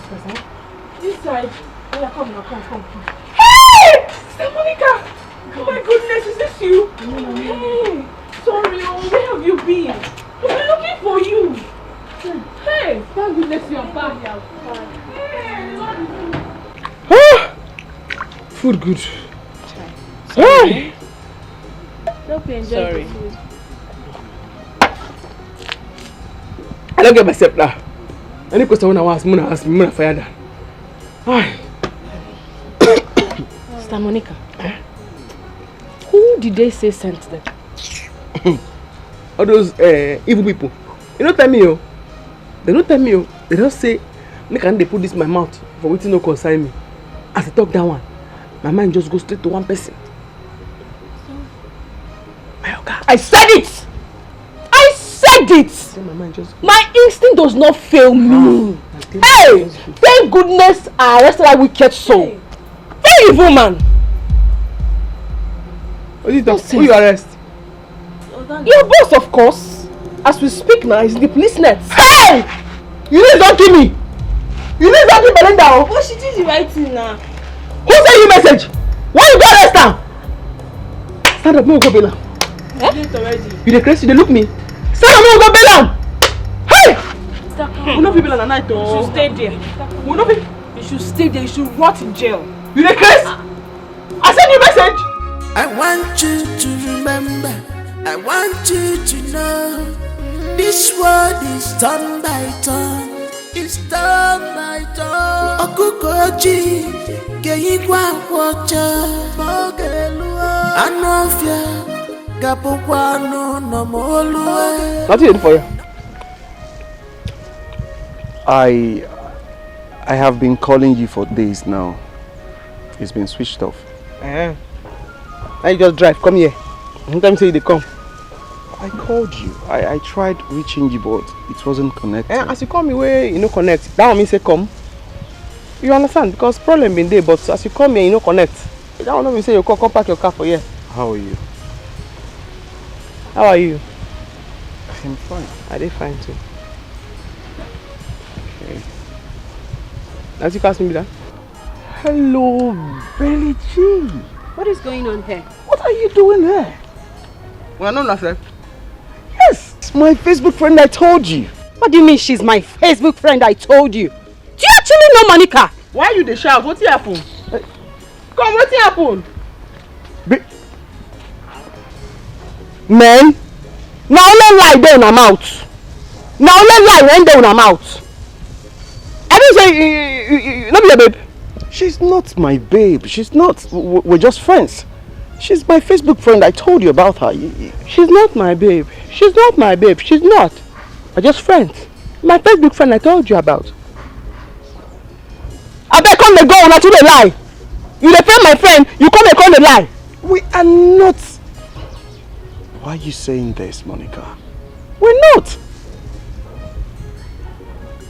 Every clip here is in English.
person. This side. Yeah, come now, come. Hey! Sister Monica! Oh my goodness, is this you? Hey! Sorry, where have you been? We've been looking for you. Hey! Thank goodness you're back. Hey! Food good. Hey! Hope you enjoy the food. I don't get myself now. Any question when I ask me, I'm gonna fire that. Hi. Sister Monica, who did they say sent them? All those evil people. You don't tell me, oh. They don't tell me, oh. They just say, can they put this in my mouth for waiting no concern me. As I talk that one, my mind just goes straight to one person. I said it! I said it! My instinct does not fail me. Hey! Thank goodness I arrested that wicked soul. Very evil man. Who you arrest? Your boss, of course. As we speak now, he's in the police net. Hey! You need to kill me! You need to kill Belinda! But she did the right thing now. Who sent you message? Why you go arrest her? Stand up, no go bail am. You dey crazy, you dey look me. Stand up, no go bail am. Hey! We no fit bail am na night oh. You should stay there. We no fit. You should stay there. You should rot in jail. You dey crazy? I send you message. I want you to remember. I want you to know. This world is turn by turn. It's turn by turn. Okukoji, geigwa wacha, mogelua. Anofia, gapokwano no molue. Nothing to do for you. I have been calling you for days now. It's been switched off. Now you just drive, come here. Sometimes say they come. I called you. I tried reaching you, but it wasn't connected. As you call me where you no connect, that one mean say come. You understand? Because problem been there, but as you come here, you no connect. That one mean say you come park your car for here. How are you? How are you? I'm fine. I did fine too. Okay. Now you ask me that. Hello, Belly G. What is going on here? What are you doing here? Well, I know nothing. Yes, it's my Facebook friend I told you. What do you mean she's my Facebook friend I told you? Do you actually know Monica? Why you dey shout? What happened? Come, what happened? Men, now only lie down her mouth. Now only lie when down her mouth. I didn't say not be your babe. She's not my babe. She's not. We're just friends. She's my Facebook friend. I told you about her. She's not my babe. She's not my babe. She's not. We're just friends. My Facebook friend I told you about. I bet come the go, not to the lie. You defend my friend, you come and call the lie. We are not. Why are you saying this, Monica? We're not.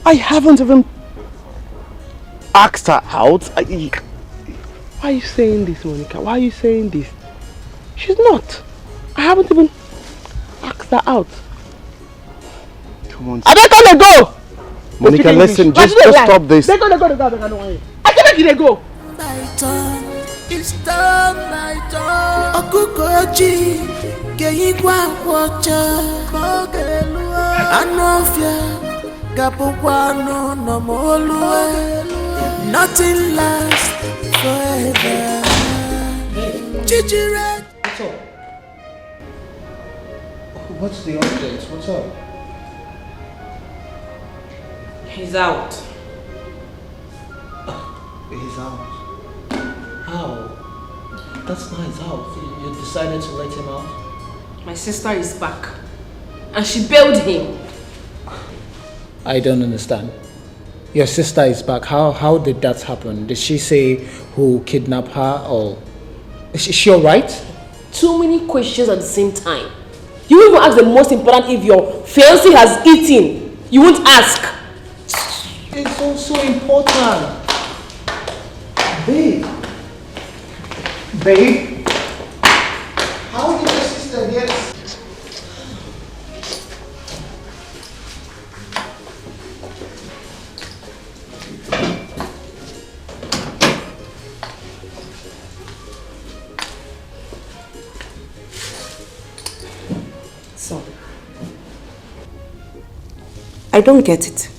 I haven't even asked her out. Why are you saying this, Monica? Why are you saying this? She's not. I haven't even asked her out. Come on. I bet come and go. Monica, listen, just stop this. They go. I don't want you. I can't make it go. It's done by done. Okukoji, geigwa wacha, mogelua. Anofia, gapokwano no molue. Nothing lasts forever. Chichire. What's up? What's the update? What's up? He's out. He's out. How? That's not his house. You decided to let him out? My sister is back. And she bailed him. I don't understand. Your sister is back. How did that happen? Did she say who kidnapped her or... Is she alright? Too many questions at the same time. You won't even ask the most important if your fiancé has eaten. You won't ask. It's also important. Babe. Babe. How did your sister get... I don't get it.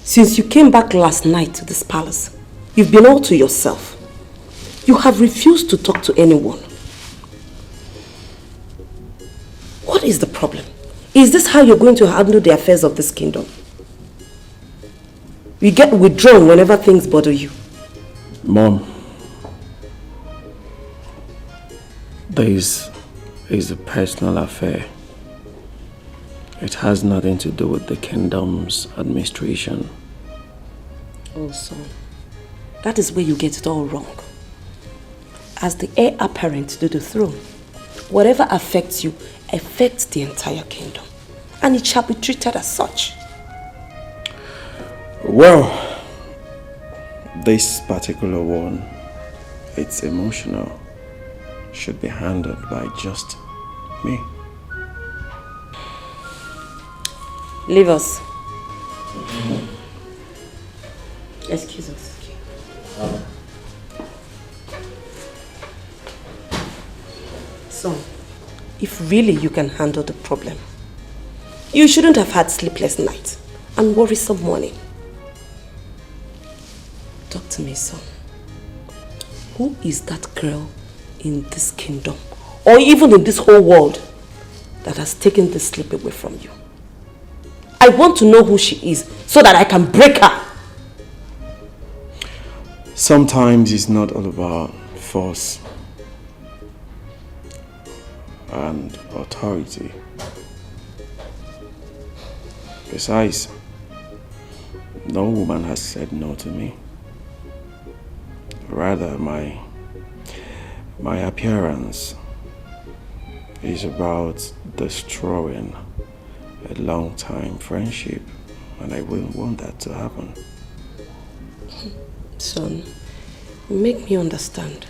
Since you came back last night to this palace, you've been all to yourself. You have refused to talk to anyone. What is the problem? Is this how you're going to handle the affairs of this kingdom? You get withdrawn whenever things bother you. Mom, this is a personal affair. It has nothing to do with the kingdom's administration. Oh, son, that is where you get it all wrong. As the heir apparent to the throne, whatever affects you affects the entire kingdom, and it shall be treated as such. Well, this particular one, it's emotional, should be handled by just me. Leave us. Excuse us. Son, if really you can handle the problem, you shouldn't have had sleepless nights and worrisome morning. Talk to me, son. Who is that girl in this kingdom, or even in this whole world, that has taken this sleep away from you? I want to know who she is so that I can break her. Sometimes it's not all about force and authority. Besides, no woman has said no to me. Rather, my appearance is about destroying a long-time friendship, and I wouldn't want that to happen. Son, make me understand.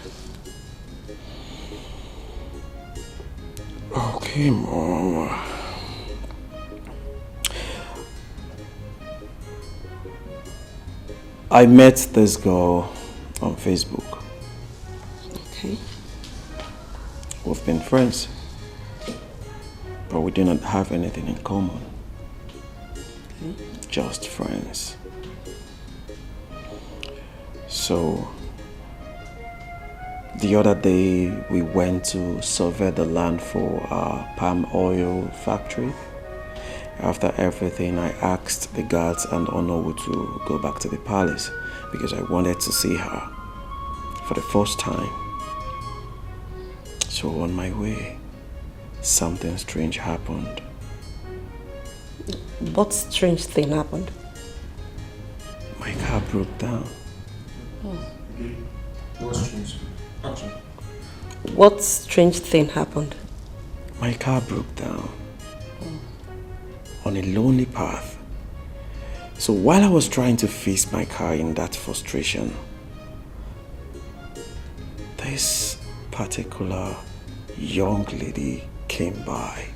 Okay, Mom. I met this girl on Facebook. Okay. We've been friends, but we do not have anything in common. Okay. Just friends. So, the other day we went to survey the land for our palm oil factory. After everything, I asked the guards and Onowu to go back to the palace because I wanted to see her for the first time. So on my way, something strange happened. What strange thing happened? My car broke down. What strange thing happened? My car broke down on a lonely path. So while I was trying to fix my car in that frustration, this particular young lady came by.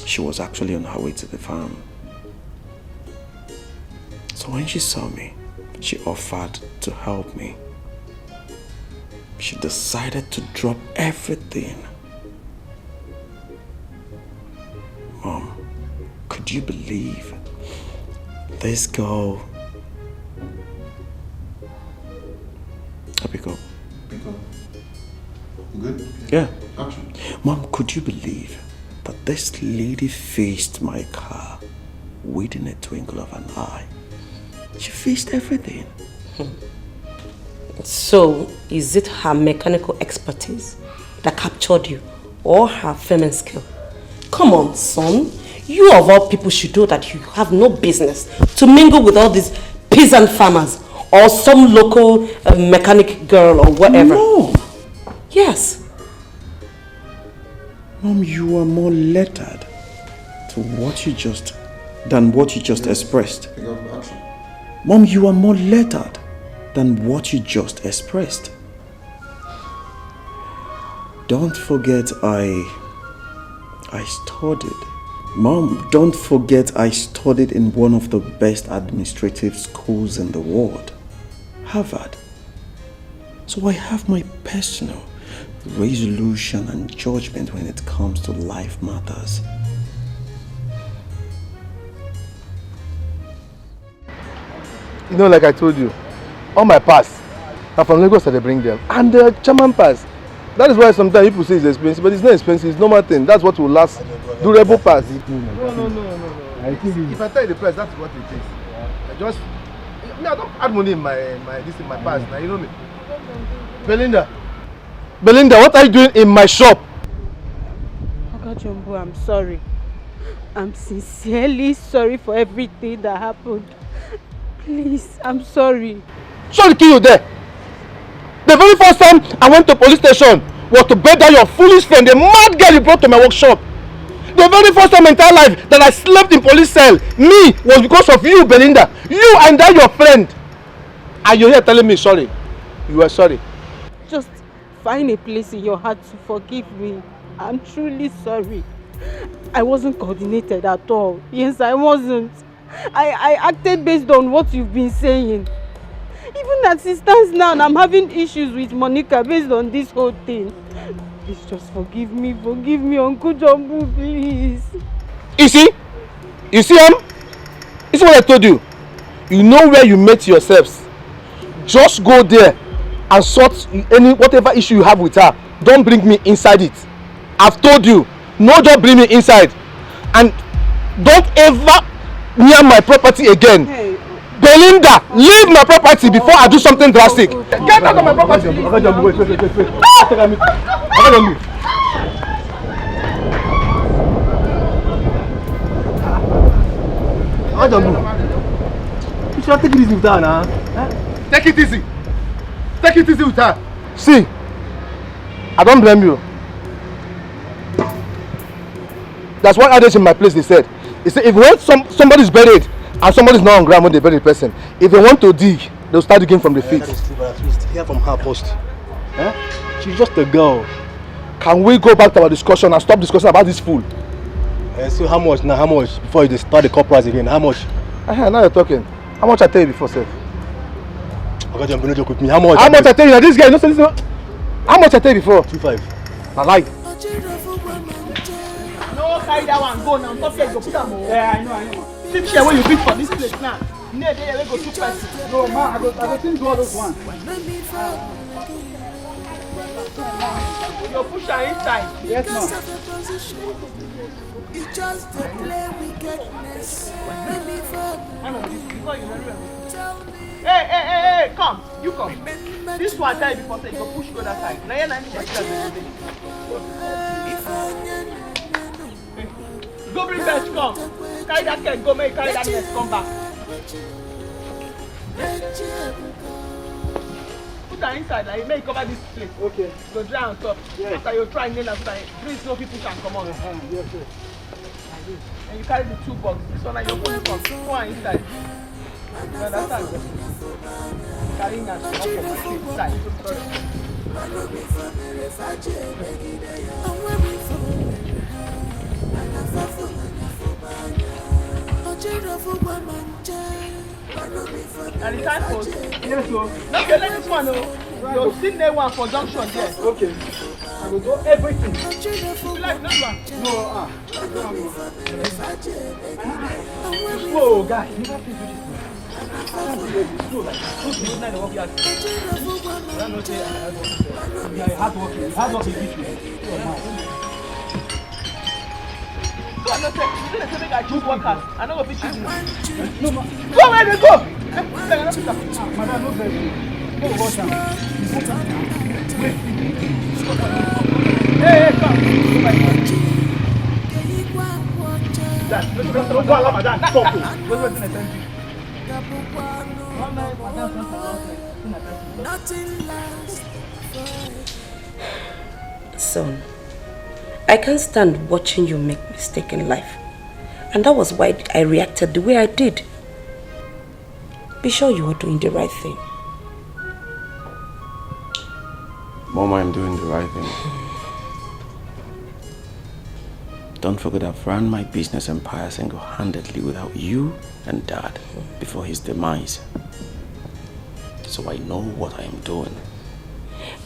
She was actually on her way to the farm. So when she saw me, she offered to help me. She decided to drop everything. Mom, could you believe this girl? Pick up. Good? Yeah. Action. Mom, could you believe that this lady faced my car within a twinkle of an eye? She faced everything. So, is it her mechanical expertise that captured you, or her feminine skill? Come on, son. You of all people should know that you have no business to mingle with all these peasant farmers or some local mechanic girl or whatever. No. Yes. Mom, you are more lettered than what you just expressed. Pick up action. Mom, you are more lettered than what you just expressed. Don't forget I studied. Mom, don't forget I studied in one of the best administrative schools in the world, Harvard. So I have my personal resolution and judgment when it comes to life matters. You know, like I told you, all my pass are from Lagos that they bring them. And the German pass. That is why sometimes people say it's expensive, but it's not expensive, it's normal thing. That's what will last. Durable pass. No. If I tell you the price, that's what it is. I don't add money in my pass. Now you know me. Belinda, what are you doing in my shop? Oga Jumbo, I'm sorry. I'm sincerely sorry for everything that happened. Please, I'm sorry. Sorry to kill you there. The very first time I went to police station was to beg down your foolish friend, the mad girl you brought to my workshop. The very first time in my entire life that I slept in police cell, was because of you, Belinda. You and that your friend. And you're here telling me sorry. You are sorry. Just find a place in your heart to forgive me. I'm truly sorry. I wasn't coordinated at all. Yes, I wasn't. I acted based on what you've been saying. Even as it stands now, I'm having issues with Monica based on this whole thing. Please just forgive me, Uncle Jumbo, please. You see? This is what I told you. You know where you met yourselves. Just go there and sort whatever issue you have with her. Don't bring me inside it. I've told you, no, don't bring me inside. And don't ever near my property again. Hey. Belinda, leave my property before I do something drastic. Get out of my property. Wait. You should take it easy with her now. Take it easy. Take it easy with her. See, I don't blame you. That's what others in my place they said. They said if when somebody's buried and somebody's not on ground when they bury the person, if they want to dig, they'll start digging from the feet. That is true, but at least hear from her first. She's just a girl. Can we go back to our discussion and stop discussing about this fool? So how much now? How much before you start the corporate again? How much? Now you're talking. How much I tell you before, sir? Okay, you're going to joke with me. How much? How much I tell you? Now, this guy, no, how much I tell you before? 2.5. I lied. No, carry that one. Go now. Stop here. Go put them more. Yeah, I know. Sit here when you bid for this place now. No, there we go 2 person. No, man, I go think do all those ones. You're pushing inside. Yes, ma'am. It's just to play wickedness. Hey, come. You come. This one tell you before, say you go push go that side. Now you're not go bring bench, come. Carry that keg, go make carry that nest, come back. Put her inside, like you may cover this place. Okay. Go dry on top. Yes. After you try nail and put please no people can come on. Yes, sir. And you carry the 2 boxes. This one like your phone box. Put her inside. You understand? Carrying that up on my feet inside. And the time post? Yes, sir. Not get this one, you'll see the one for junction there. Okay. I will do everything. You like this one? No, Whoa, guy. You have to do this. I'm not saying, you didn't say make I choose workers. I'm not going to choose you. No, go where they go. Madam, no very. Go wash down. Hey, come. Go back. Don't go allow Madam. Stop it. What's the thing? Son, I can't stand watching you make mistakes in life. And that was why I reacted the way I did. Be sure you are doing the right thing. Mama, I'm doing the right thing. Don't forget I've run my business empire single-handedly without you and Dad before his demise. So I know what I am doing.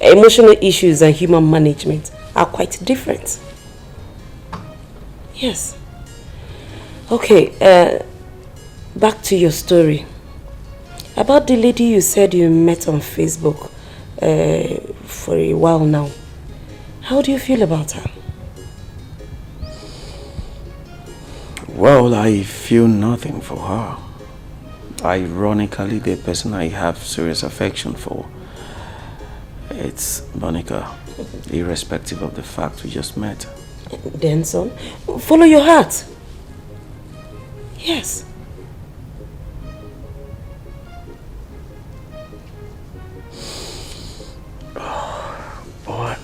Emotional issues and human management are quite different. Yes. Okay, back to your story. About the lady you said you met on Facebook for a while now. How do you feel about her? Well, I feel nothing for her. Ironically, the person I have serious affection for, it's Monica, irrespective of the fact we just met. Then, son, follow your heart. Yes. Boy,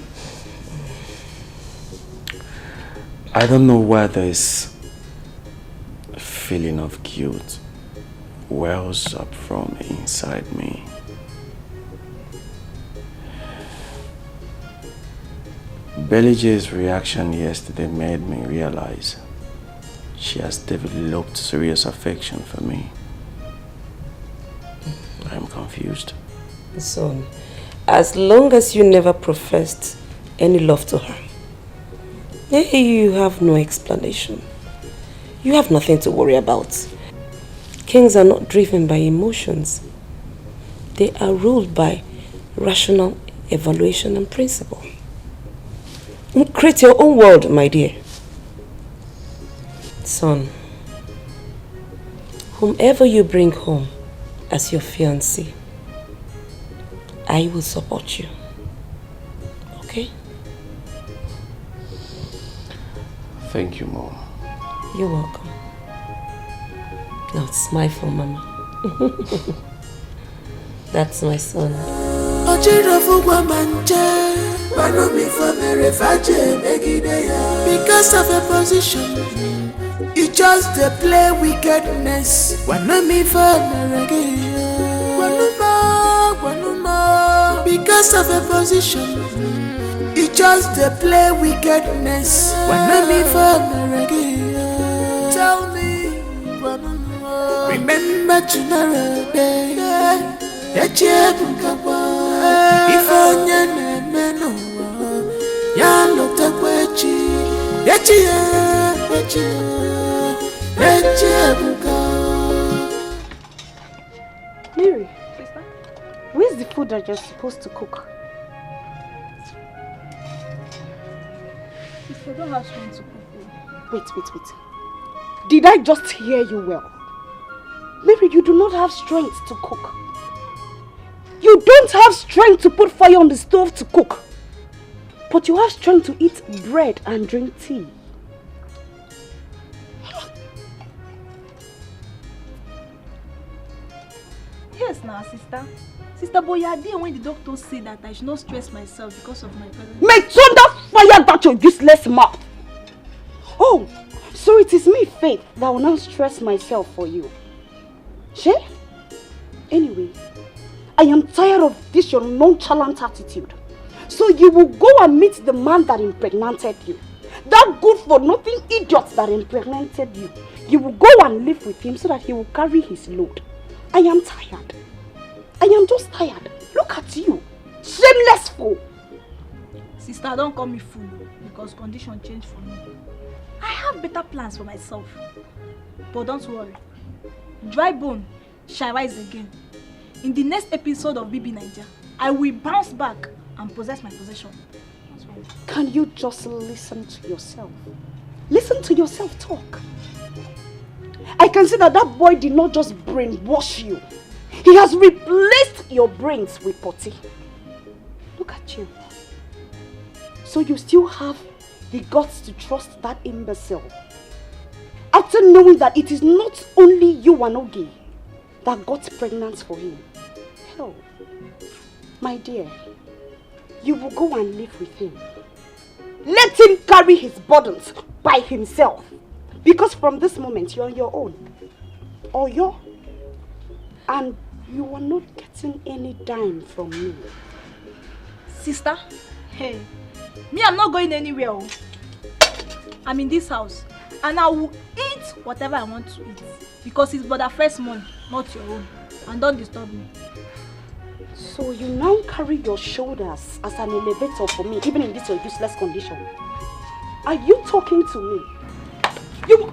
I don't know where this feeling of guilt wells up from inside me. Belly J's reaction yesterday made me realize she has developed serious affection for me. I'm confused. Son, as long as you never professed any love to her, you have no explanation. You have nothing to worry about. Kings are not driven by emotions. They are ruled by rational evaluation and principle. Create your own world, my dear. Son, whomever you bring home as your fiancé, I will support you. Okay? Thank you, Mom. You're welcome. Now smile for Mama. That's my son. Because of a position, you just play wickedness. Because of a position, you just play wickedness. Tell me, remember tomorrow day. That you if onye na-emeno ya lotakwechi Mary, sister, where's the food that you're supposed to cook? Sister, don't have strength to cook. Wait. Did I just hear you well? Mary, you do not have strength to cook. You don't have strength to put fire on the stove to cook. But you have strength to eat bread and drink tea. Yes, now, sister. Sister, but you are there when the doctor said that I should not stress myself because of my pregnancy. May thunder fire that your useless mouth. Oh, so it is me, Faith, that will now stress myself for you. She? Anyway, I am tired of this your nonchalant attitude. So you will go and meet the man that impregnated you. That good-for-nothing idiot that impregnated you. You will go and live with him so that he will carry his load. I am tired. I am just tired. Look at you. Shameless fool. Sister, don't call me fool because condition changed for me. I have better plans for myself. But don't worry. Dry bone shall rise again. In the next episode of BB Niger, I will bounce back and possess my possession. Can you just listen to yourself? Listen to yourself talk. I can see that boy did not just brainwash you. He has replaced your brains with potty. Look at you. So you still have the guts to trust that imbecile. After knowing that it is not only you, Wanogi, that got pregnant for him. Hell, my dear, you will go and live with him. Let him carry his burdens by himself. Because from this moment, you're on your own. And you are not getting any dime from me. Sister, hey, me, I'm not going anywhere. I'm in this house. And I will eat whatever I want to eat. Because it's but the first month, not your own. And don't disturb me. So you now carry your shoulders as an elevator for me, even in this your useless condition. Are you talking to me? You!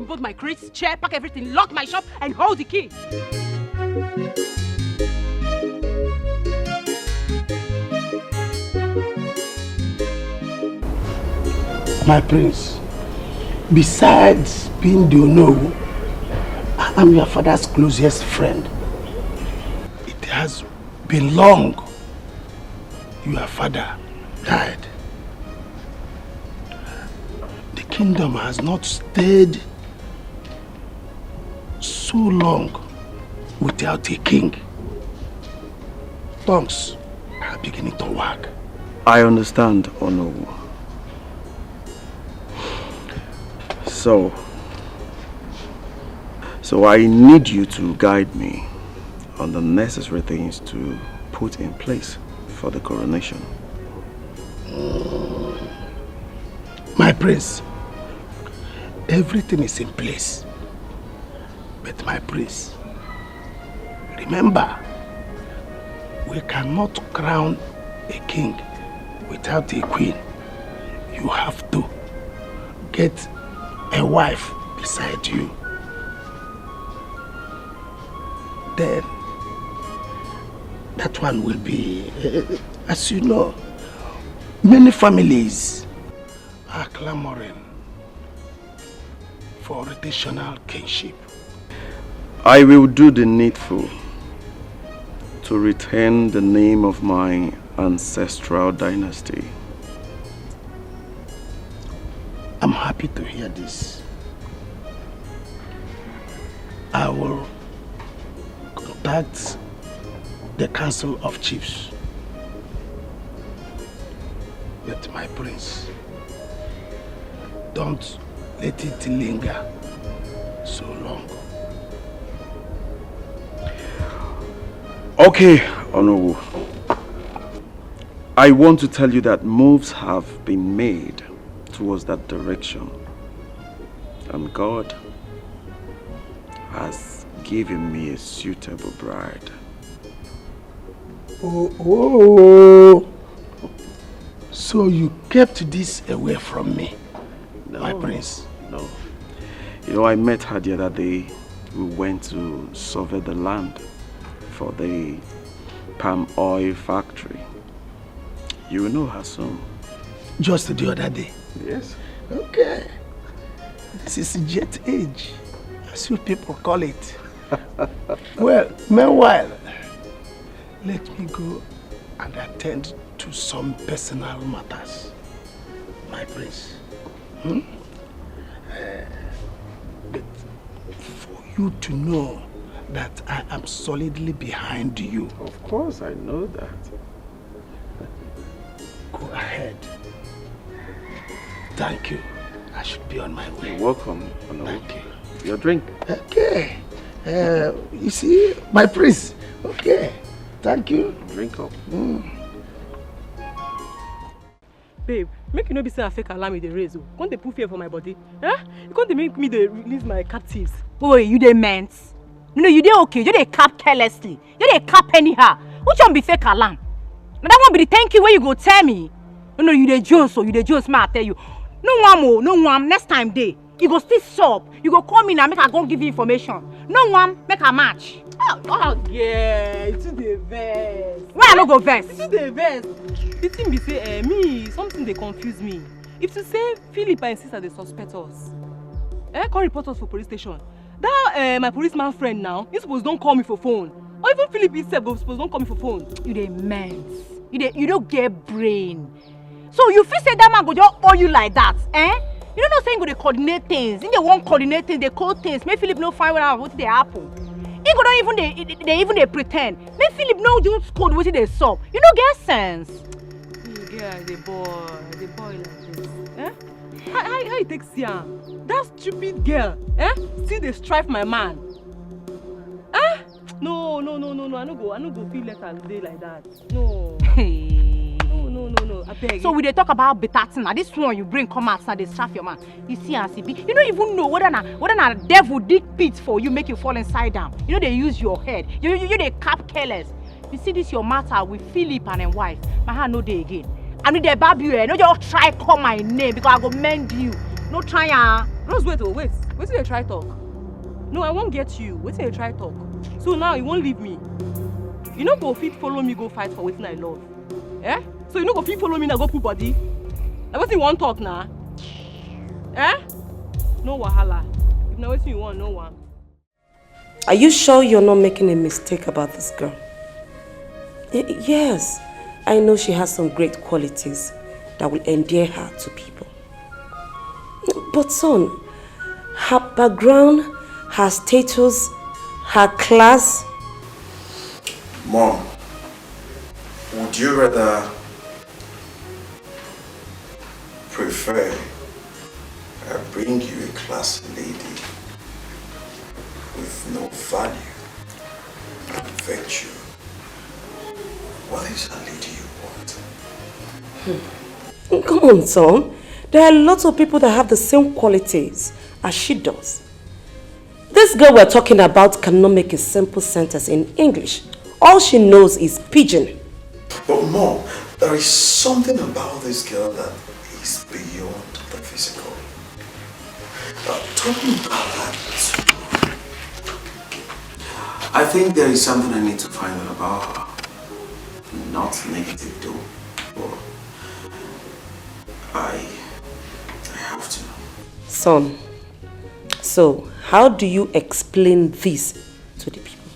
remove my crates, chair, pack everything, lock my shop, and hold the key. My prince, besides being the Onowu, I am your father's closest friend. It has been long your father died. The kingdom has not stayed so long without a king. Tongues are beginning to wag. I understand, Onowu. So I need you to guide me on the necessary things to put in place for the coronation. My prince, everything is in place. But my prince, remember, we cannot crown a king without a queen. You have to get a wife beside you. Then that one will be, as you know, many families are clamoring for rotational kinship. I will do the needful to retain the name of my ancestral dynasty. I'm happy to hear this. I will contact the Council of Chiefs. But my prince, don't let it linger so long. Okay, Onowu. I want to tell you that moves have been made towards that direction. And God has given me a suitable bride. Oh. So you kept this away from me, No, my prince? No. You know, I met her the other day. We went to survey the land for the palm oil factory. You will know her soon. Just the other day? Yes. Okay. This is jet age, as you people call it. Well, meanwhile, let me go and attend to some personal matters, my prince. But for you to know that I am solidly behind you. Of course, I know that. Go ahead. Thank you. I should be on my way. You're welcome. Thank you. Your drink. Okay. You see, my prince. Okay. Thank you. Drink up. Babe, make you no be say I fake alarm with the raise. Can't they put fear for my body? Huh? You can't make me they release my captives. Oh, you dey meant? No, you dey okay. You dey cap carelessly. You dey cap anyhow. Which one be fake alarm? Now that one be the thank you where you go tell me. No, you dey Jones, so you dey Jones, ma I tell you. No one, next time day. You go still sup. You go call me now, make I go give you information. No one, make a match. Oh yeah, it's the verse. Why I no go verse? It's the verse. The thing be say, me, something they confuse me. If you say Philip and sister they suspect us, call report us for police station. That my policeman friend now, he suppose don't call me for phone. Or even Philip himself go suppose don't call me for phone. You dey mense. You don't get brain. So you feel say that man go just owe you like that, eh? You don't know saying go they coordinate things. In they won't coordinate things, they code things. Make Philip no find what they happen. He go don't even they pretend. Make Philip no just code what they solve. You don't get sense. Yeah, the boy like this. Eh? How you take Sian? That stupid girl, still they strife my man. Eh? No. I no go feel let her day like that. No. No. I beg. So we they talk about better thing. Now this one you bring come out and they strife your man. You see and see. You don't even know whether na devil dig pit for you make you fall inside down. You know they use your head. You they cap careless. You see this your matter with Philip and his wife. My hand no day again. I need the baby. No just try call my name because I go mend you. No try. Rose, wait. Wait till you try talk. No, I won't get you. Wait till you try talk. So now you won't leave me. You no go fit follow me go fight for wetin I love. Eh? So you no go fit follow me now go put body. Na wetin you wan talk na? Eh? No wahala. If na wetin you want, no one. Are you sure you're not making a mistake about this girl? Yes, I know she has some great qualities that will endear her to people. But son, her background, her status, her class... Mom, would you rather prefer I bring you a classy lady with no value and virtue? What is a lady you want? Come on, son. There are lots of people that have the same qualities as she does. This girl we're talking about cannot make a simple sentence in English. All she knows is pidgin. But Mom, there is something about this girl that is beyond the physical. Talking about that, I think there is something I need to find out about her. Not negative though, but I have to. Son, so how do you explain this to the people?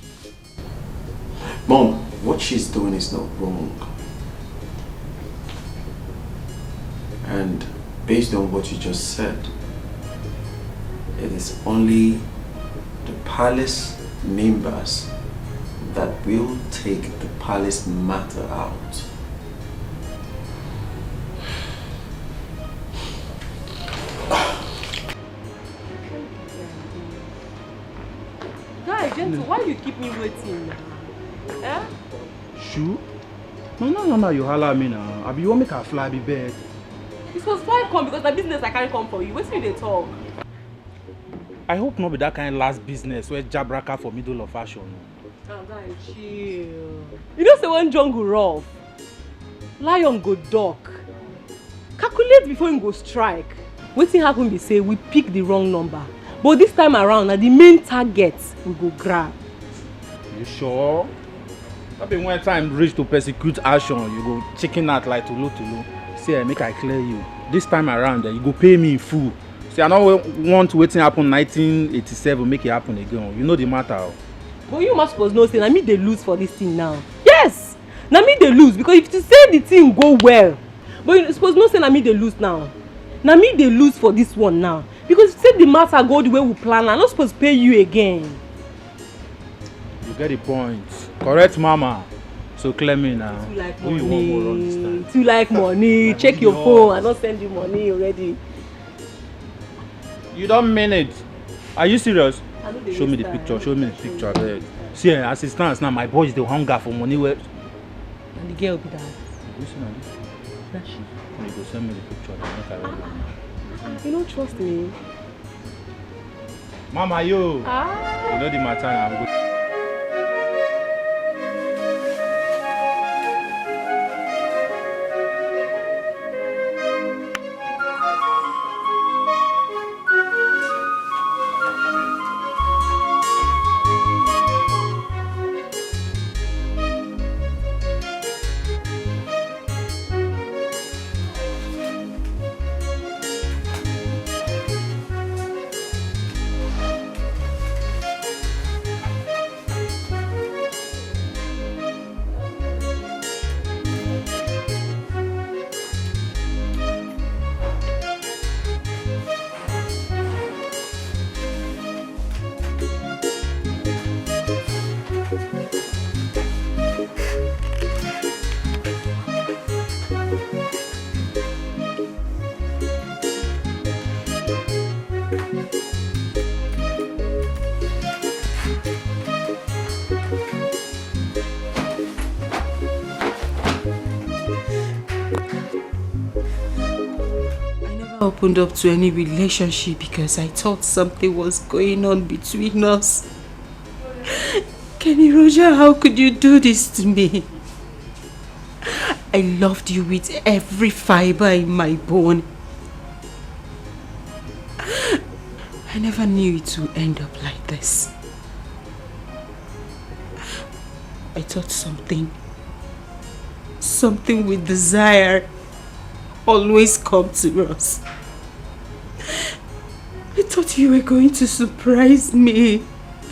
Mom, what she's doing is not wrong. And based on what you just said, it is only the palace members that will take the palace matter out. Guy, gentle, why you keep me waiting? Eh? Shoo? No, you holler at me now. Abi, you want make a fly be bed? It was why come because the business I can't come for you. Wait till they talk. I hope not be that kind of last business where jabraka for middle of fashion. Oh, guy, chill. You know say when jungle rough, lion go duck. Calculate before you go strike. Wetin happen be say we pick the wrong number. But this time around, na the main target we go grab. You sure? That be when time reach to persecute action, you go chicken out like tulu. See, make I clear you. This time around, you go pay me in full. See, I don't want wetin happen 1987 make it happen again. You know the matter. But you must suppose know say na me dey lose for this thing now. Yes! Na me dey lose because if you say the thing go well, but you suppose know say na me dey lose now. Na me dey lose for this one now. Because if you say the matter go the way we plan, I'm not supposed to pay you again. You get the point. Correct, mama. So clear me now. Too like Who you want more understand? Too like money. Check your phone. I don't send you money already. You don't mean it. Are you serious? Show me the picture. Show me the picture. Abeg. See, as it stands now, my boys they hunger for money. Where? And the girl be that. You see now this? You go send me the picture. Make I write down. You don't trust me. Mama, yo. You know the matter now. Opened up to any relationship because I thought something was going on between us. Kenny Roger, how could you do this to me? I loved you with every fiber in my bone. I never knew it would end up like this. I thought something with desire always come to us. I thought you were going to surprise me.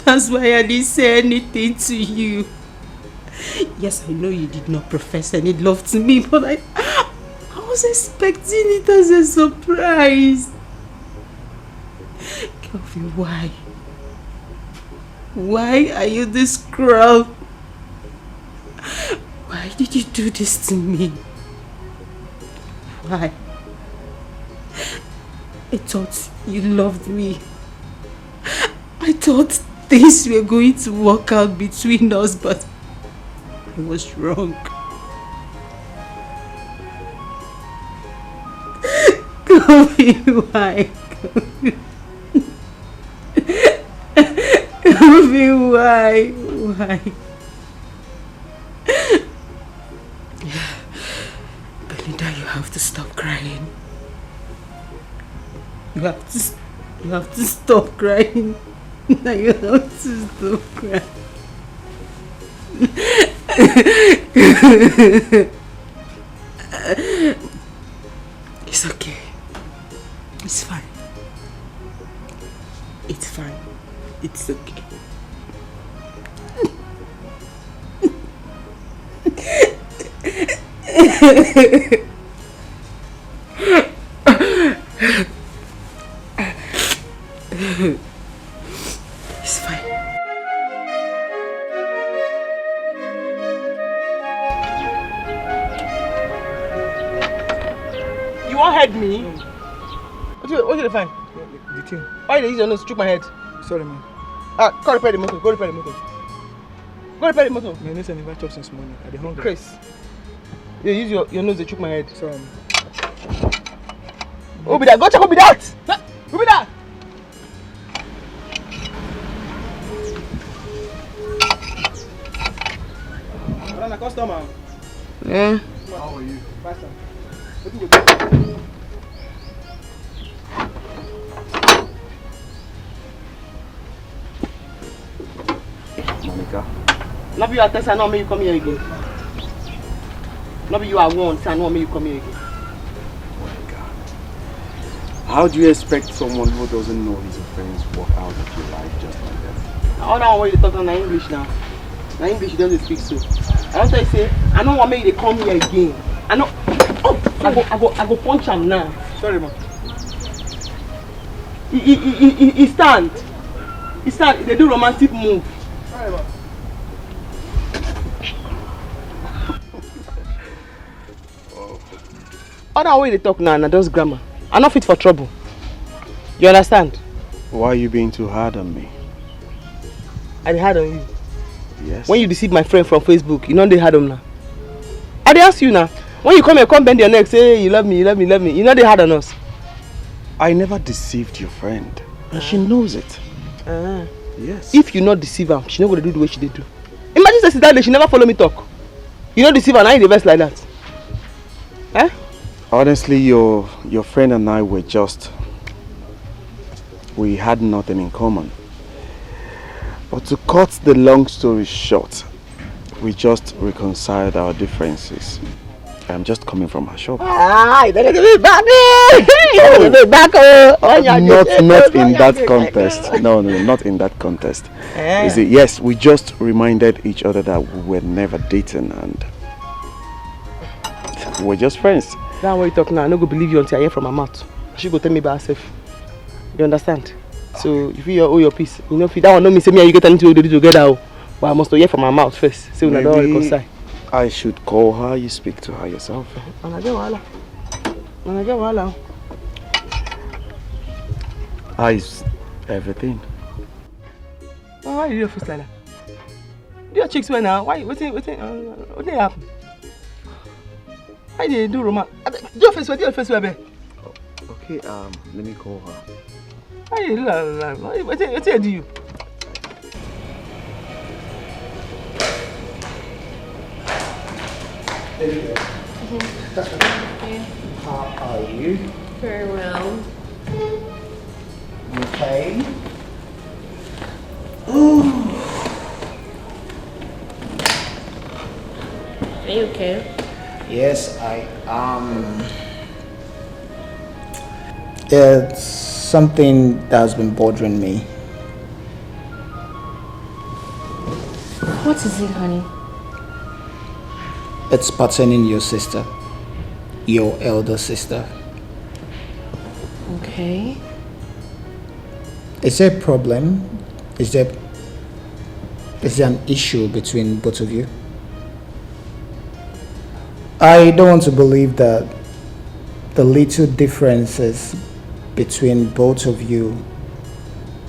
That's why I didn't say anything to you. Yes, I know you did not profess any love to me, but I was expecting it as a surprise. Kelvin, why? Why are you this cruel? Why did you do this to me? Why? I thought you loved me. I thought things were going to work out between us, but I was wrong. Kofi, why? Kofi, why? Why? Belinda, you have to stop crying. You have to stop crying. Now you have to stop crying. It's okay. It's fine. It's fine. It's okay. It's fine. You won't hurt me? What did you find? The thing. Why did you use your nose to choke my head? Sorry, man. Go repair the motor. Go repair the motor. Go repair the motor. My nose never chopped since morning. I dey hungry. Chris. You use your nose to choke my head. Sorry, man. Who be that? Go check who be that! Who be that? A customer. Yeah. How are you? Faster. Monica. Not be you are testing, I know me you come here again. Not be you are one, I know me you come here again. Monica. How do you expect someone who doesn't know his friends walk out of your life just like that? I don't know why you talk in English now. Na English you don't speak so. I don't tell you say, I don't want me to come here again. I know. Oh, I go punch him now. Sorry, man. He stand. He stand. They do romantic move. Sorry, man. Other way they talk now, na just grammar. I'm not fit for trouble. You understand? Why are you being too hard on me? I dey hard on you. Yes. When you deceive my friend from Facebook, you know they hard on now. I dey ask you now. When you come here, come bend your neck, say you love me, you love me, you love me. You know they hard on us. I never deceived your friend, and she knows it. Yes. If you not deceive her, she not gonna do the way she did do. Imagine since that day she never follow me talk. You not deceive her, now you the best like that. Eh? Honestly, your friend and I were we had nothing in common. But to cut the long story short, we just reconciled our differences. I'm just coming from her shop. Ah, you better give me back. You better back. Not in that contest. No, not in that contest. Is it? Yes, we just reminded each other that we were never dating and we're just friends. That's why you talk now. I'm not going to believe you until I hear from her mouth. She go tell me by herself. You understand? So if you owe your peace, you know, if that one don't mean say me and you get anything to do together, but I must hear from her mouth first. So we don't reconcile. I should call her. You speak to her yourself. How is everything? Why you do your face like that? Do your cheeks well now? Why? What happen? Why did you do romance? Do your face well, babe. Okay, let me call her. Why you do that? What do you? How are you? Very well. Okay. Ooh. Are you okay? Yes, I am. It's something that's been bothering me. What is it, honey? It's pertaining your sister, your elder sister. Okay. Is there a problem? Is there an issue between both of you? I don't want to believe that the little differences between both of you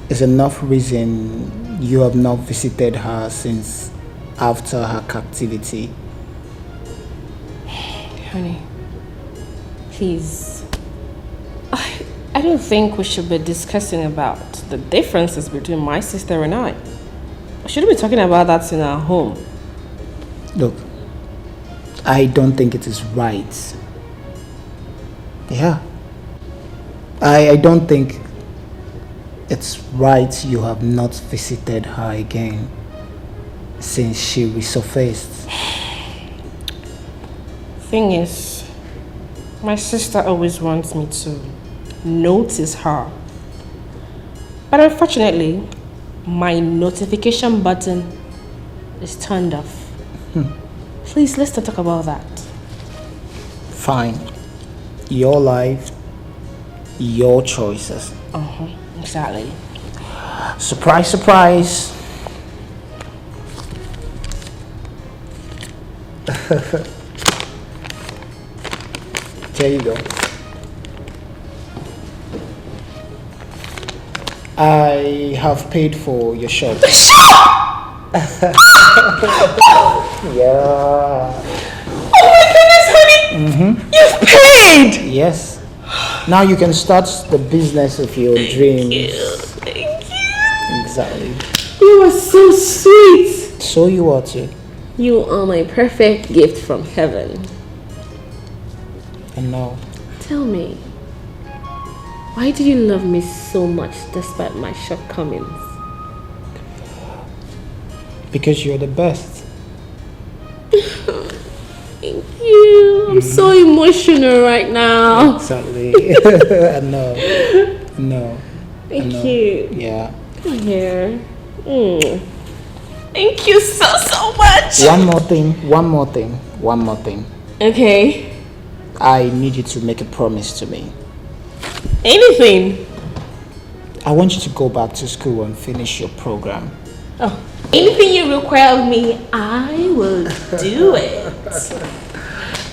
is enough reason you have not visited her since after her captivity. Honey, please. I don't think we should be discussing about the differences between my sister and I. We shouldn't be talking about that in our home. Look, I don't think it is right. Yeah. I don't think it's right you have not visited her again since she resurfaced. Thing is, my sister always wants me to notice her. But unfortunately, my notification button is turned off. Please, let's not talk about that. Fine. Your life, your choices. Exactly. Surprise, surprise. There you go. I have paid for your shop. The shop! Yeah. Oh my goodness, honey! You've paid! Yes. Now you can start the business of your dreams. Thank you. Exactly. You are so sweet. So you are too. You are my perfect gift from heaven. And now. Tell me, why do you love me so much despite my shortcomings? Because you're the best. Thank you. I'm so emotional right now. Exactly. I know. No. Thank you. Yeah. Here. Thank you so much. One more thing. Okay. I need you to make a promise to me. Anything. I want you to go back to school and finish your program. Oh, anything you require of me, I will do it.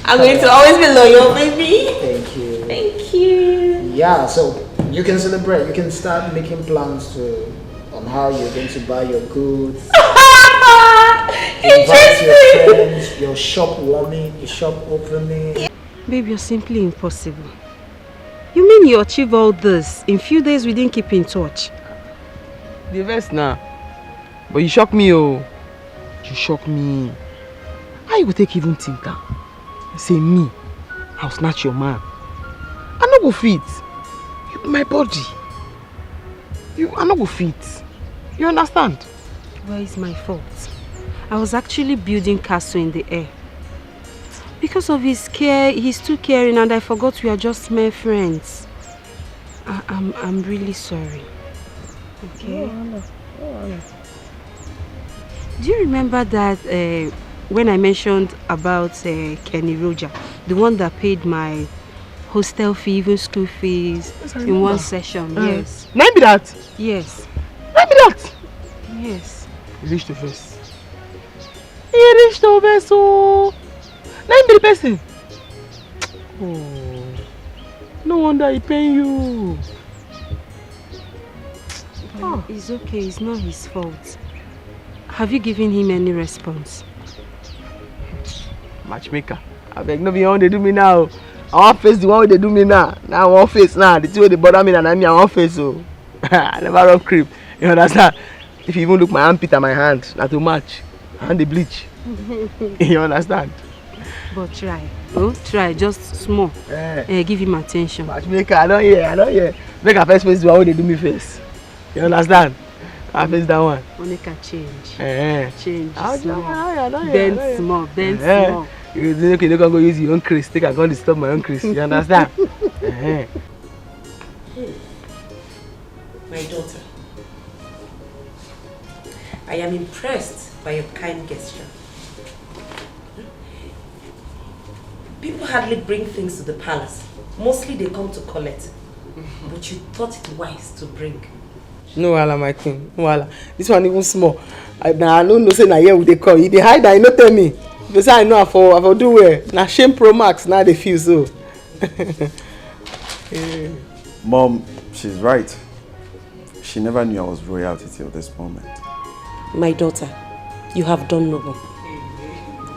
I'm going to always be loyal, baby. Thank you. Thank you. Yeah, so you can celebrate. You can start making plans on how you're going to buy your goods. Invite your friends, your shop warming, your shop opening. Babe, you're simply impossible. You mean you achieve all this in few days we didn't keep in touch? The best now. But you shock me, oh. You shock me. How you go take even think that? Say me, I'll snatch your man. I no go fit. You be my body. I no go fit. You understand? Well, it's my fault. I was actually building castle in the air. Because of his care, he's too caring and I forgot we are just mere friends. I'm really sorry. Okay? Do you remember that when I mentioned about Kenny Roger, the one that paid my hostel fee, even school fees in one session? Yes. Name me that? Yes. Name me that? Yes. He reached the first. He reached the first, oh. Name me the person. Oh. No wonder he paying you. Oh. It's okay, it's not his fault. Have you given him any response? Matchmaker. I beg no be one they do me now. I want face the one they do me now. Now I want face now. The two way they bother me and I want face so. I never run creep. You understand? If you even look my armpit and my hand, not too much. And the bleach. You understand? But try. Oh, try just small. Give him attention. Matchmaker, I don't hear. Make a first face do what they do me first. You understand? I face that one. Monica change. Change. Bend small. You think you can go use your own Chris? Think I'm going to stop my own Chris? You understand? My daughter, I am impressed by your kind gesture. People hardly bring things to the palace. Mostly they come to collect. But you thought it wise to bring. No wala, my queen. No wala. This one even small. I don't know say na here they call. They hide that, you no tell me. They say I know I for do well. Na shame pro max now they feel so. Mom, she's right. She never knew I was royalty till this moment. My daughter, you have done noble.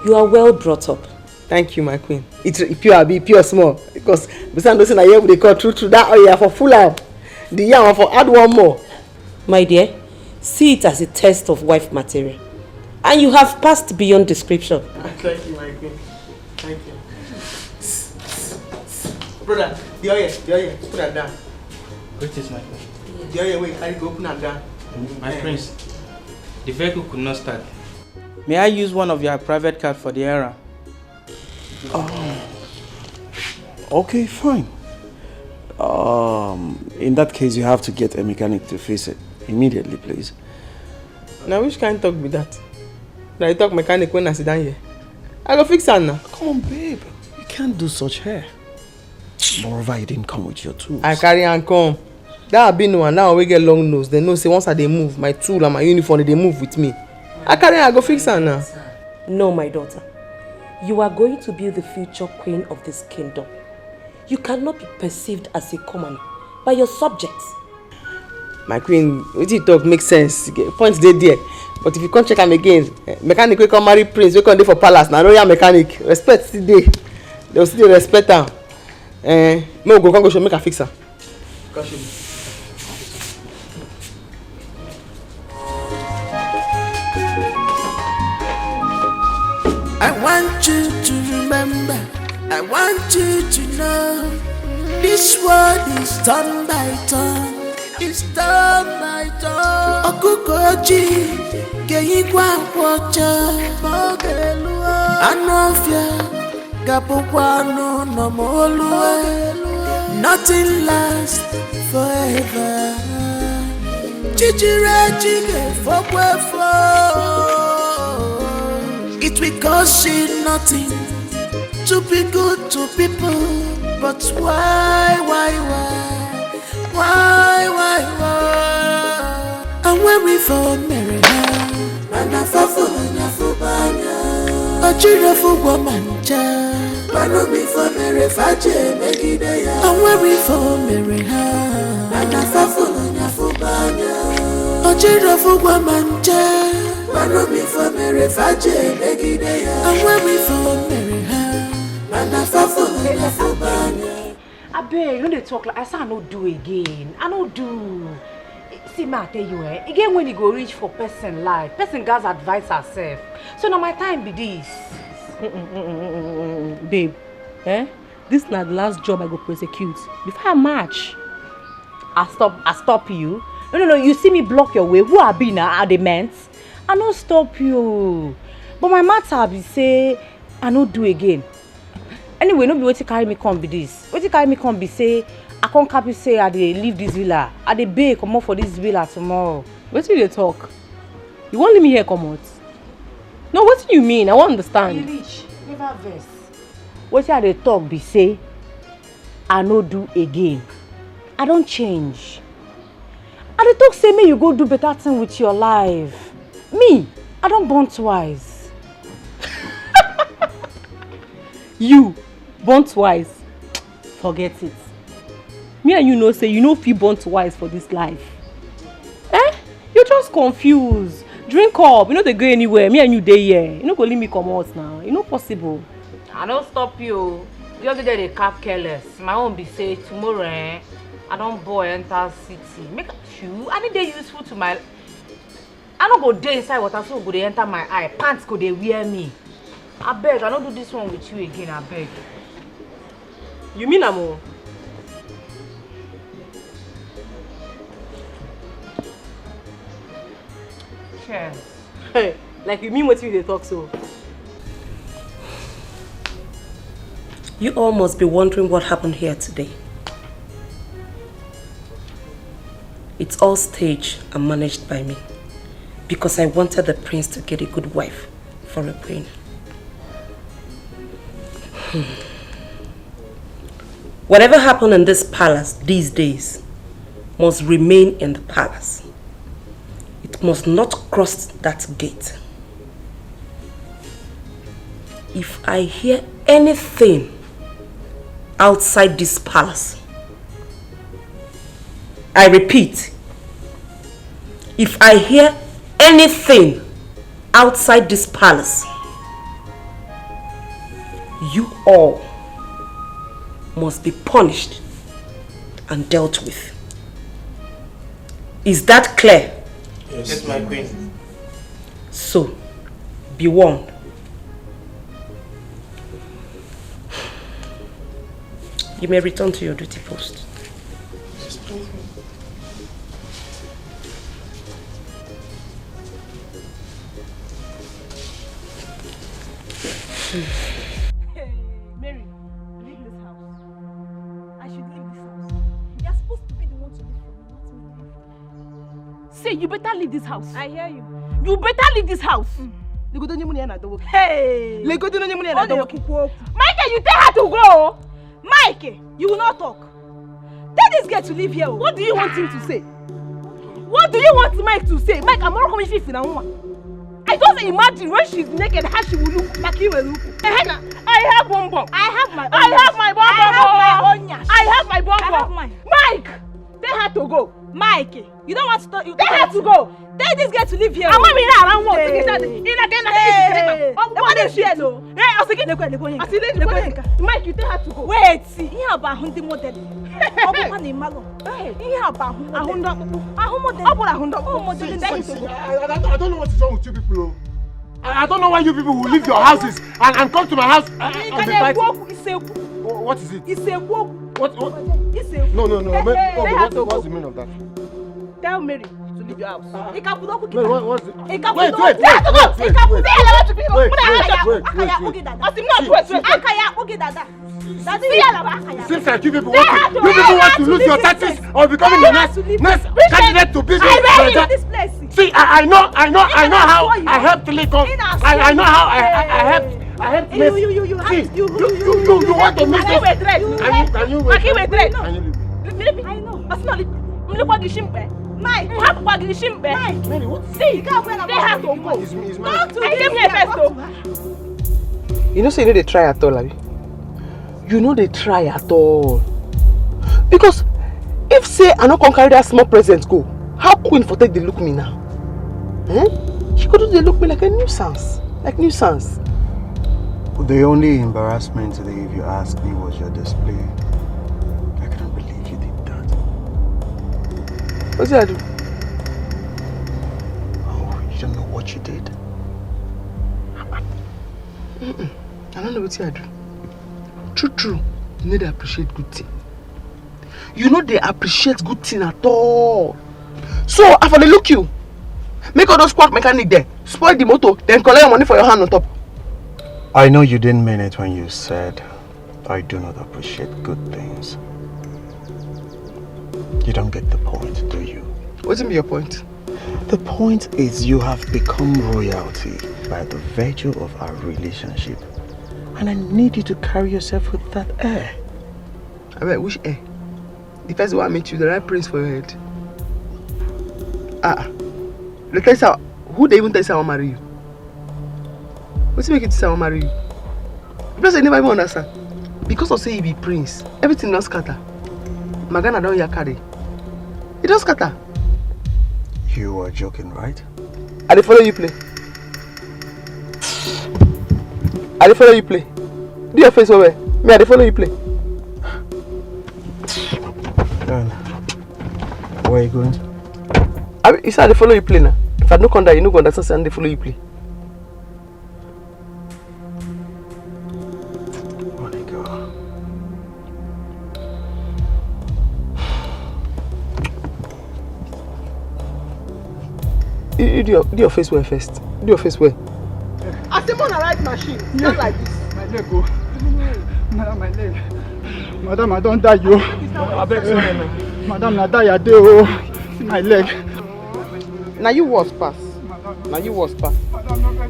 You are well brought up. Thank you, my queen. It's pure small. Because besides those na here they call true that oil for full up. The yam for add one more. My dear, see it as a test of wife material. And you have passed beyond description. Thank you, my queen. Thank you. Brother, the oil, put that down. Which is my queen? The oil, wait, I go open that down. My prince, the vehicle could not start. May I use one of your private cars for the errand? Okay, fine. In that case, you have to get a mechanic to fix it immediately, please. Now, which kind of talk be that? Now you talk mechanic when I sit down here. I go fix her now. Come on, babe. You can't do such hair. Moreover, you didn't come with your tools. I carry and come. That have been one. Now we get long nose. They know say once they move, my tool and my uniform, they move with me. I carry and I go fix her now. No, my daughter. You are going to be the future queen of this kingdom. You cannot be perceived as a commoner by your subjects. My queen, what you talk makes sense. Points there. But if you can't check him again, mechanic will come marry prince, we come there for palace. Now royal mechanic. Respect still there. They will still respect her. Me go show make her fix her. Go show me. I want you to remember, I want you to know, this world is turn by turn, it's turn by turn. Okukoji, Geyigwa Wacha, Mogelua, Anofia, Gapokwano, Nomolua, nothing lasts forever. Chijire Chige Fokwefo. It will cost you nothing to be good to people, but why? And when we for marry her, and I for Nyafubanya, a children for woman, but me for marry Faje, Megidea. And when we for marry her, and I for Nyafubanya, a children for woman, Mano me for marry Faje, Megidea. And when we for marry her, and I for Nyafubanya. I beg, you don't talk like I say I no do again. I no do. See, ma, I tell you, again when you go reach for person life, person guys advise herself. So now my time be this. Babe, this is not the last job I go prosecute. Before I march, I stop you. No, you see me block your way. Who I be now? Are the men? I no stop you. But my matter be say I no do again. Anyway, no be what you carry me come be this. What you carry me come be say I can't happy say I dey leave this villa. I dey beg come out for this villa tomorrow. What will you talk? You won't leave me here come out? No, what do you mean? I won't understand. You reach, never vex. What you dey talk be say I no do again. I don't change. I dey talk say me you go do better thing with your life. Me, I don't born twice. You born twice? Forget it. Me and you know say you no fit born twice for this life. You're just confused. Drink up. You know they go anywhere. Me and you dey here. You no go leave me come out now. You know possible. I don't stop you. Just there they cap careless. My own be say tomorrow I don't boy enter city. Make shoe. I need they useful to my. I don't go day inside water so go they enter my eye. Pants go they wear me. I beg, I don't do this one with you again, I beg. You mean Amo? Cheers. Hey, like you mean what you talk so? You all must be wondering what happened here today. It's all staged and managed by me because I wanted the prince to get a good wife for a queen. Whatever happened in this palace these days must remain in the palace. It must not cross that gate. If I hear anything outside this palace, I repeat, if I hear anything outside this palace, you all must be punished and dealt with. Is that clear? Yes, my queen. So, be warned. You may return to your duty post. Hey, Mary, leave this house. I should leave this house. You're supposed to be the one to leave from me, not me. Say, you better leave this house. I hear you. You better leave this house. Hey! Michael, you tell her to go. Mike, you will not talk. Tell this girl to leave here. What do you want him to say? What do you want Mike to say? Mike, I'm not coming to now. I just imagine when she's naked how she will look like you will look. I have bomb bomb. I have my bomb bomb. I have my bomb bomb. Mike, tell her to go. Mike, you don't want to talk. Tell her to go. Tell this girl to leave here. I'm not around one. Mike, you tell her to go. Wait, see, you have a hundred model. I don't know what is wrong with you people. I don't know why you people will leave your houses and come to my house and be fighting. What is it? It's a walk. What? No. What's the meaning of that? Tell Mary to leave your house. What's it? Seems like you people want to lose your taxes or becoming the next candidate to be the. See, I know how I helped Telecom. I know how I helped. You want to miss this? And you wait. I know. Mike, see, they have to go. I came here first though. You know, say you know they try at all, Abi. You know they try at all. Because if say I no come carry that small present go, how Queen for take they look me now? She could they look me like a nuisance. The only embarrassment today, if you ask me, was your display. I can't believe you did that. What did I do? Oh, you don't know what you did? I don't know what I do. True. You know they appreciate good thing. You know they appreciate good thing at all. So, after they look you, make all those quack mechanic there, spoil the motor, then collect your money for your hand on top. I know you didn't mean it when you said, I do not appreciate good things. You don't get the point, do you? What's your point? The point is you have become royalty by the virtue of our relationship. And I need you to carry yourself with that air. I mean, which air? The first one I met you, the right prince for your head. The tell you, who they even tell you I want to marry you? What's make it say I want to marry you? Because I never even understand. Because of say you be prince, everything don't scatter. Magana don't ya carry. It don't scatter. You are joking, right? I follow you play. Do your face over. Me, I follow you play. Then, where are you going? You said I follow you play now. If I don't come there, you don't understand. They follow you play. Do your face well first. Do your face well. I say on the right machine. Stand like this. My leg, oh. Madam, my leg. Madam, I don't die, yo. I beg sorry, man. Madam, I die a day, oh. See my leg. Now you was pass. Now you was pass.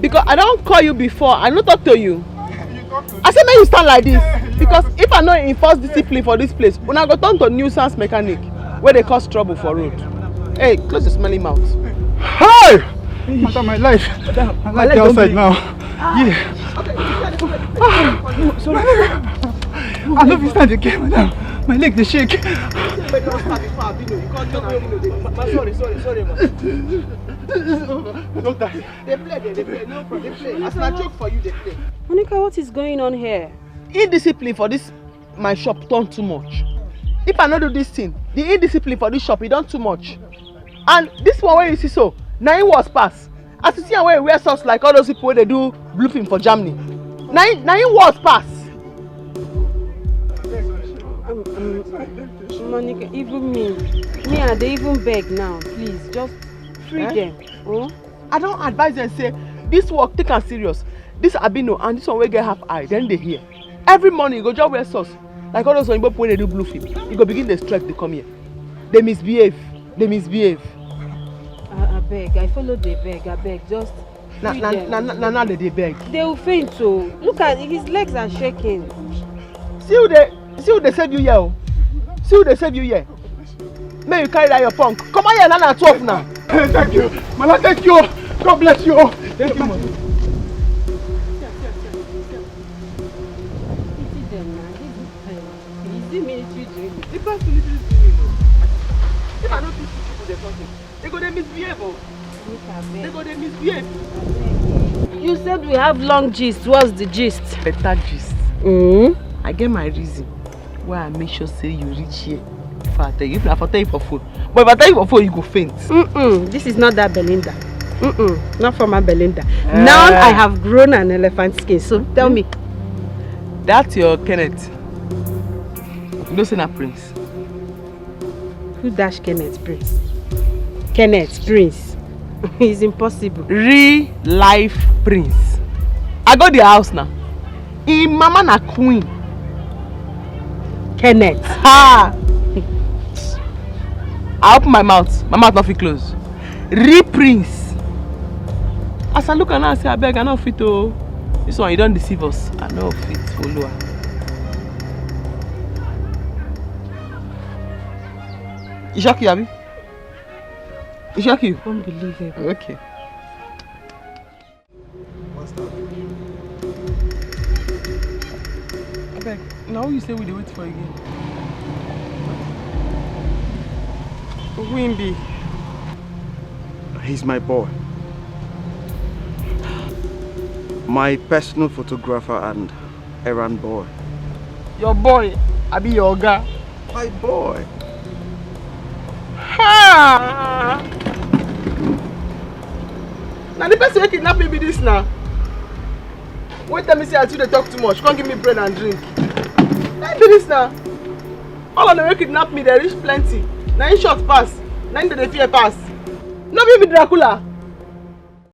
Because I don't call you before. I don't talk to you. I said, man, you stand like this. Because if I know enforce discipline for this place, when I go turn to nuisance mechanic, where they cause trouble for road. Hey, close your smelly mouth. Hey! Madam, my life. My life outside now. Yeah. Sorry. I love you stand again, madam. My leg, they shake. Sorry, man. Don't die. They play, no problem, they play. As I joke for you, they play. Monica, what is going on here? Indiscipline for this, my shop, done too much. If I not do this thing, the indiscipline for this shop, it done too much. And this one where you see so, 9 was pass. As you see where we wear socks like all those people where they do blue film for Germany. 9 was pass. Monica, even me, they even beg now. Please, just free them. Oh? I don't advise them say, this work, take am serious. This Abino and this one will get half eye, then they hear. Every morning you go just wear socks. Like all those people when they do blue film. You go begin the strike, they come here. They misbehave. I beg, I follow the beg, I beg, just free them. Now they beg. They will faint too. Look at his legs are shaking. See who they save you here. See who they save you here. May you carry that your punk. Come on here, Nana 12 now. Thank you. Mama, thank you. God bless you. Thank you, Mama. If I don't teach people there's something, they go they misbehave. They go they misbehave. You said we have long gist. What's the gist? Better gist. I get my reason why I make sure say you reach here. If I tell you, if I tell you for phone, but if I tell you for phone, you go faint. This is not that Belinda. Not from my Belinda. Now I have grown an elephant skin. So tell me. That's your Kenneth. You don't say na Prince. Who dash Kenneth Prince? Kenneth Prince. It's impossible. Real life Prince. I go to the house now. In mama na queen. Kenneth. Ha! I open my mouth not fit close. Real Prince. As I look at her, I say, I beg, I no fit to. This one, you don't deceive us. I no fit follow her. You shock you, Abby? You shock you? Unbelievable. Okay. What's that? I beg, now you say we dey wait for again. Who him be? He's my boy. My personal photographer and errand boy. Your boy? I be your guy. My boy. Ha! Now the person who kidnap me be this now. Wait tell me say I too they talk too much. Come give me bread and drink. Now be this now. All of them who kidnap me they reach plenty. Now in short pass. Now in the fear pass. No be me Dracula.